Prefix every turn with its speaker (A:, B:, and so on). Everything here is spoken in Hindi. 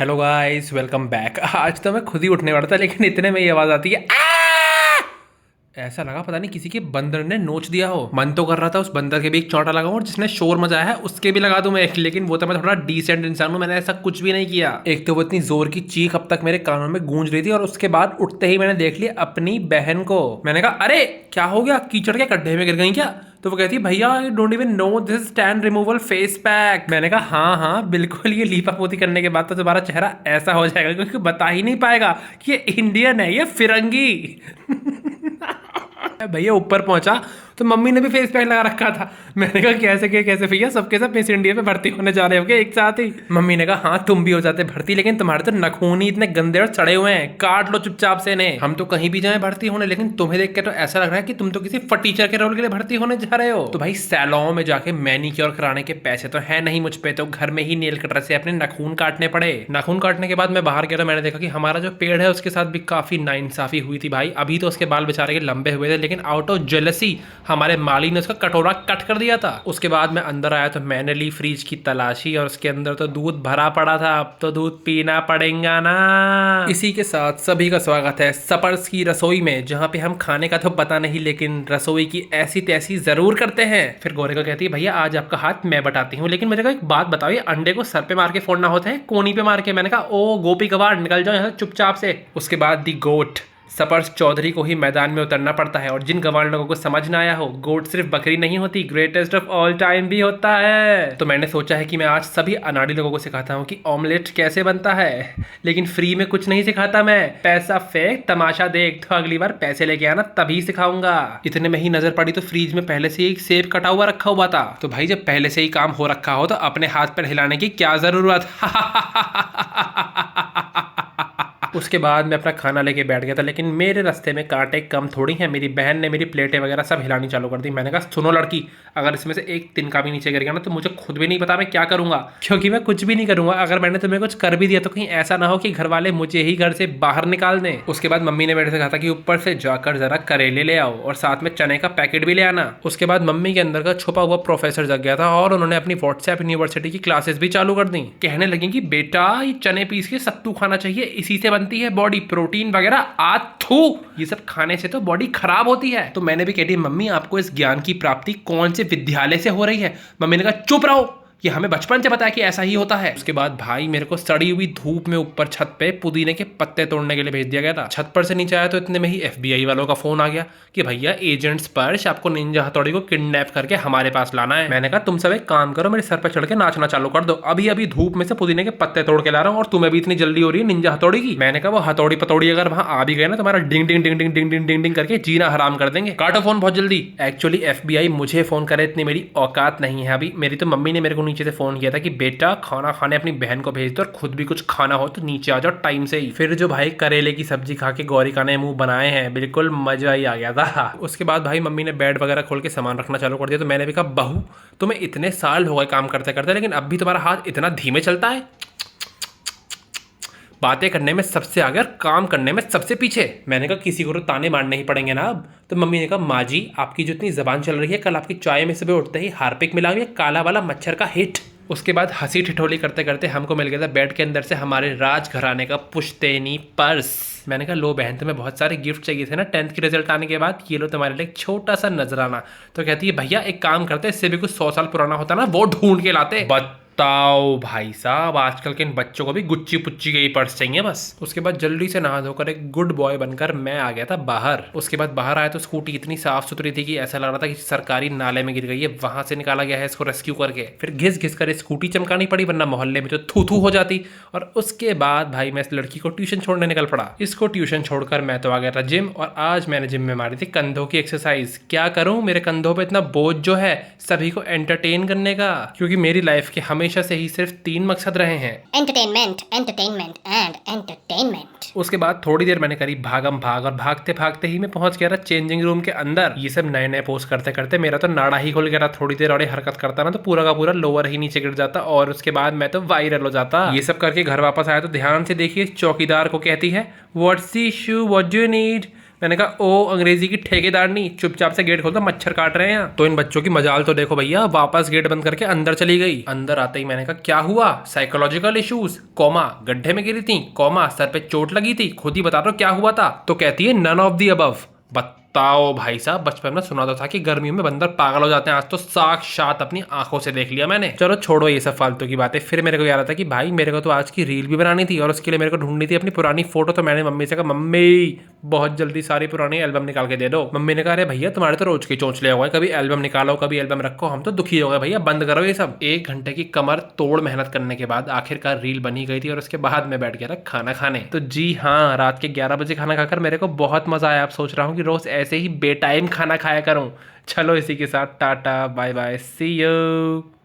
A: Hello guys, welcome back. आज तो मैं खुद ही उठने वाला था, लेकिन इतने में ये आवाज़ आती है "आ!" ऐसा लगा पता नहीं किसी के बंदर ने नोच दिया हो। मन तो कर रहा था उस बंदर के भी एक चौंटा लगाऊं और जिसने शोर मचाया है उसके भी लगा दूं मैं एक, लेकिन वो तो मैं थोड़ा डिसेंट इंसान हूं, मैंने ऐसा कुछ भी नहीं किया। एक तो वो इतनी जोर की चीख अब तक मेरे कानों में गूंज रही थी और उसके बाद उठते ही मैंने देख लिया अपनी बहन को। मैंने कहा अरे क्या हो गया, कीचड़ के गड्ढे में गिर गई क्या? तो वो कहती है भैया I don't even know this tan removal face pack. मैंने कहा हाँ हाँ बिल्कुल, ये लीपा पोती करने के बाद तो तुम्हारा चेहरा ऐसा हो जाएगा क्योंकि बता ही नहीं पाएगा कि ये इंडियन है ये फिरंगी। भैया ऊपर पहुंचा तो मम्मी ने भी फेस पैक लगा रखा था। मैंने कहा कैसे भैया सबके सब मिस इंडिया पे भर्ती होने जा रहे हो क्या एक साथ ही? मम्मी ने कहा हाँ तुम भी हो जाते भर्ती, लेकिन तुम्हारे तो नखून ही इतने गंदे और सड़े हुए हैं, काट लो चुपचाप से ने। हम तो कहीं भी जाए भर्ती होने, लेकिन तुम्हें देख के तो ऐसा लग रहा है कि तुम तो किसी फटीचर के रोल के लिए भर्ती होने जा रहे हो। तो भाई सैलून में जाके मैनीक्योर कराने के पैसे तो है नहीं मुझ पे, तो घर में ही नेल कटर से अपने नाखून काटने पड़े। नाखून काटने के बाद मैं बाहर गया तो मैंने देखा कि हमारा जो पेड़ है उसके साथ भी काफी नाइंसाफी हुई थी भाई। अभी तो उसके बाल बेचारे के लंबे हुए थे, लेकिन आउट ऑफ जेलसी हमारे माली ने उसका कटोरा कट कर दिया था। उसके बाद मैं अंदर आया तो मैंने ली फ्रिज की तलाशी और उसके अंदर तो दूध भरा पड़ा था। अब तो दूध पीना पड़ेगा ना। इसी के साथ सभी का स्वागत है सपर्स की रसोई में, जहाँ पे हम खाने का तो पता नहीं लेकिन रसोई की ऐसी तैसी जरूर करते हैं। फिर गोरेका कहती है भैया आज आपका हाथ मैं बटाती हूँ, लेकिन मुझे एक बात बताओ, ये अंडे को सर पे मार के फोड़ना होता है कोनी पे मार के? मैंने कहा ओ गोपी गवार निकल जाओ यहाँ से चुपचाप से। उसके बाद दी गोट सपर्स चौधरी को ही मैदान में उतरना पड़ता है, और जिन गंवार लोगों को समझ ना आया हो, गोट सिर्फ बकरी नहीं होती, ग्रेटेस्ट ऑफ ऑल टाइम भी होता है। तो मैंने सोचा है कि मैं आज सभी अनाड़ी लोगों को सिखाता हूँ कि ऑमलेट कैसे बनता है, लेकिन फ्री में कुछ नहीं सिखाता मैं। पैसा फेंक तमाशा देख, तो अगली बार पैसे लेके आना तभी सिखाऊंगा। इतने में ही नजर पड़ी तो फ्रीज में पहले से ही एक सेब कटा हुआ रखा हुआ था। तो भाई जब पहले से ही काम हो रखा हो तो अपने हाथ पर हिलाने की क्या जरूरत। उसके बाद मैं अपना खाना लेके बैठ गया था, लेकिन मेरे रास्ते में कांटे कम थोड़ी हैं। मेरी बहन ने मेरी प्लेटें वगैरह सब हिलानी चालू कर दी। मैंने कहा सुनो लड़की, अगर इसमें से एक तिनका भी नीचे गिर गया ना तो मुझे खुद भी नहीं पता मैं क्या करूंगा, क्योंकि मैं कुछ भी नहीं करूंगा। अगर मैंने तुम्हें कुछ कर भी दिया तो कहीं ऐसा ना हो कि घर वाले मुझे ही घर से बाहर निकाल दें। उसके बाद मम्मी ने मेरे से कहा था कि ऊपर से जाकर जरा करेले ले आओ और साथ में चने का पैकेट भी ले आना। उसके बाद मम्मी के अंदर का छुपा हुआ प्रोफेसर जग गया था और उन्होंने अपनी व्हाट्सएप यूनिवर्सिटी की क्लासेस भी चालू कर दी। कहने लगी कि बेटा ये चने पीस के सत्तू खाना चाहिए, इसी से बनती है बॉडी, प्रोटीन वगैरह आथू ये सब खाने से तो बॉडी खराब होती है। तो मैंने भी कह दी मम्मी आपको इस ज्ञान की प्राप्ति कौन से विद्यालय से हो रही है? मम्मी ने कहा चुप रहो, ये हमें बचपन से पता है कि ऐसा ही होता है। उसके बाद भाई मेरे को सड़ी हुई धूप में ऊपर छत पे पुदीने के पत्ते तोड़ने के लिए भेज दिया गया था। छत पर से नीचे आया तो इतने में ही FBI वालों का फोन आ गया कि भैया एजेंट स्पर्श आपको निंजा हथौड़ी को किडनैप करके हमारे पास लाना है। मैंने कहा तुम सब एक काम करो, मेरे सर पर चढ़ के नाचना चालू कर दो, अभी अभी धूप में से पुदीने के पत्ते तोड़ के ला रहा हूँ और तुम्हें भी इतनी जल्दी हो रही है निंजा हथौड़ी की। मैंने कहा वो हथौड़ी पतौड़ी अगर वहां आ भी गए ना तुम्हारा डिंग डिंग डिंग डिंग डिंग डिंग डिंग डिंग करके जीना हराम कर देंगे। काटो फोन बहुत जल्दी। एक्चुअली FBI मुझे फोन करे इतनी मेरी औकात नहीं है अभी। मेरी तो मम्मी ने मेरे को नीचे से फोन किया था कि बेटा खाना खाने अपनी बहन को भेज दो और खुद भी कुछ खाना हो तो नीचे आ जाओ टाइम से ही। फिर जो भाई करेले की सब्जी खा के गौरिका ने मुंह बनाए हैं, बिल्कुल मजा ही आ गया था। उसके बाद भाई मम्मी ने बेड वगैरह खोल के सामान रखना चालू कर दिया। तो मैंने भी कहा बहू तुम्हें इतने साल हो गए काम करते करते, लेकिन अब भी तुम्हारा हाथ इतना धीमे चलता है, बातें करने में सबसे आगे और काम करने में सबसे पीछे। मैंने कहा किसी को तो ताने मारने ही पड़ेंगे ना अब। तो मम्मी ने कहा माँ जी आपकी जो इतनी जबान चल रही है, कल आपकी चाय में सुबह उठते ही हार्पिक मिला हुआ काला वाला मच्छर का हिट। उसके बाद हंसी ठिठोली करते करते हमको मिल गया था बेड के अंदर से हमारे राजघराने का पुश्तैनी पर्स। मैंने कहा लो बहन तुम्हें बहुत सारे गिफ्ट चाहिए थे ना 10th की रिजल्ट आने के बाद, ये लो तुम्हारे लिए एक छोटा सा नजराना। तो कहती है भैया एक काम करते इससे भी कुछ 100 साल पुराना होता ना वो ढूंढ के लाते। बताओ भाई साहब आजकल के इन बच्चों को भी गुच्ची पुच्ची गई पर्स चाहिए बस। उसके बाद जल्दी से नहा धोकर एक गुड बॉय बनकर मैं आ गया था बाहर। उसके बाद बाहर आया तो स्कूटी इतनी साफ सुथरी थी कि ऐसा लग रहा था कि सरकारी नाले में गिर गई है, वहां से निकाला गया है इसको रेस्क्यू करके। फिर घिस घिस कर स्कूटी चमकानी पड़ी वरना मोहल्ले में तो थू थू हो जाती। और उसके बाद भाई मैं इस लड़की को ट्यूशन छोड़ने निकल पड़ा। इसको ट्यूशन छोड़कर मैं तो आ गया था जिम, और आज मैंने जिम में मारी थी कंधों की एक्सरसाइज। क्या करूं मेरे कंधों पे इतना बोझ जो है सभी को एंटरटेन करने का, क्योंकि मेरी लाइफ के हमेशा से ही सिर्फ 3 मकसद रहे हैं,
B: एंटरटेनमेंट, एंटरटेनमेंट एंड एंटरटेनमेंट।
A: उसके बाद थोड़ी देर मैंने करी भागम भाग और भागते भागते ही मैं पहुंच गया था चेंजिंग रूम के अंदर। ये सब नए नए पोस्ट करते करते मेरा तो नाड़ा ही खुल गया था। थोड़ी देर और हरकत करता ना तो पूरा का पूरा लोअर ही नीचे गिर जाता और उसके बाद मैं तो वायरल हो जाता। ये सब करके घर वापस आया तो ध्यान से देखिए चौकीदार को कहती है what's the issue, what do you need. मैंने कहा ओ अंग्रेजी की ठेकेदार नहीं, चुपचाप से गेट खोल दो, मच्छर काट रहे हैं यहाँ। तो इन बच्चों की मजाल तो देखो भैया, वापस गेट बंद करके अंदर चली गई। अंदर आते ही मैंने कहा क्या हुआ, साइकोलॉजिकल इश्यूज, कॉमा गड्ढे में गिरी थी, कॉमा सर पे चोट लगी थी, खुद ही बता दो क्या हुआ था। तो कहती है नन ऑफ दी अबव। बताओ भाई साहब, बचपन में सुना तो था कि गर्मियों में बंदर पागल हो जाते हैं, आज तो साक्षात अपनी आंखों से देख लिया मैंने। चलो छोड़ो ये सब फालतू की बातें। फिर मेरे को याद आता कि भाई मेरे को तो आज की रील भी बनानी थी और उसके लिए मेरे को ढूंढनी थी अपनी पुरानी फोटो। तो मैंने मम्मी से कहा मम्मी बहुत जल्दी सारी पुरानी एल्बम निकाल के दे दो। मम्मी ने कहा अरे भैया तुम्हारे तो रोज के चोंचले हो गए, कभी एल्बम निकालो कभी एल्बम रखो, हम तो दुखी हो गए भैया, बंद करो ये सब। 1 घंटे की कमर तोड़ मेहनत करने के बाद आखिरकार रील बनी गई थी और उसके बाद मैं बैठ गया था खाना खाने। तो जी हाँ, रात के 11 बजे खाना खाकर मेरे को बहुत मजा आया। आप सोच रहा हूँ कि रोज ऐसे ही बेटाइम खाना खाया करूँ। चलो इसी के साथ tata bye bye, see you.